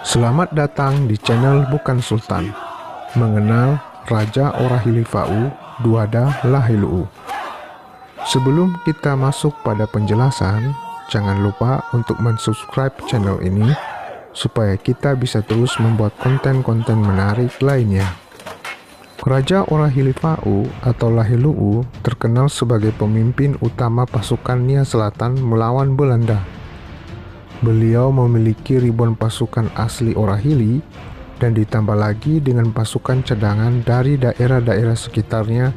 Selamat datang di channel Bukan Sultan, mengenal Raja Orahilifa'u Duada Lahilu'u. Sebelum kita masuk pada penjelasan, jangan lupa untuk mensubscribe channel ini supaya kita bisa terus membuat konten-konten menarik lainnya. Raja Orahilifa'u atau Lahilu'u terkenal sebagai pemimpin utama pasukan Nia Selatan melawan Belanda. Beliau memiliki ribuan pasukan asli Orahili dan ditambah lagi dengan pasukan cadangan dari daerah-daerah sekitarnya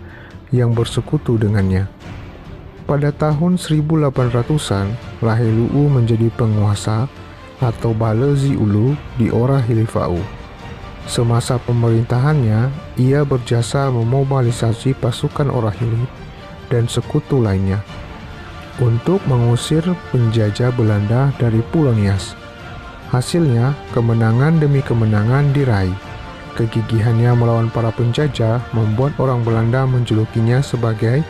yang bersekutu dengannya. Pada tahun 1800-an, Lahilu'u menjadi penguasa atau Balezi Ulu di Orahilifa'u. Semasa pemerintahannya, ia berjasa memobilisasi pasukan Orahili dan sekutu lainnya untuk mengusir penjajah Belanda dari Pulau Nias. Hasilnya, kemenangan demi kemenangan diraih. Kegigihannya melawan para penjajah membuat orang Belanda menjulukinya sebagai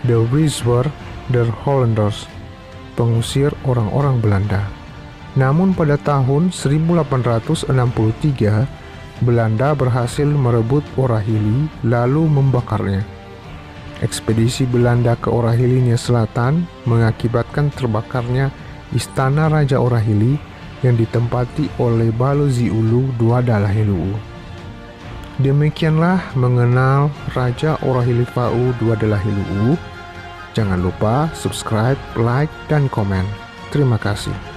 The Verzeer der Hollanders, pengusir orang-orang Belanda. Namun pada tahun 1863, Belanda berhasil merebut Orahili lalu membakarnya. Ekspedisi Belanda ke Orahili Nia Selatan mengakibatkan terbakarnya istana Raja Orahili yang ditempati oleh Balezi Ulu Duada Lahilu'u. Demikianlah mengenal Raja Orahilifa'u Duada Lahilu'u. Jangan lupa subscribe, like, dan komen. Terima kasih.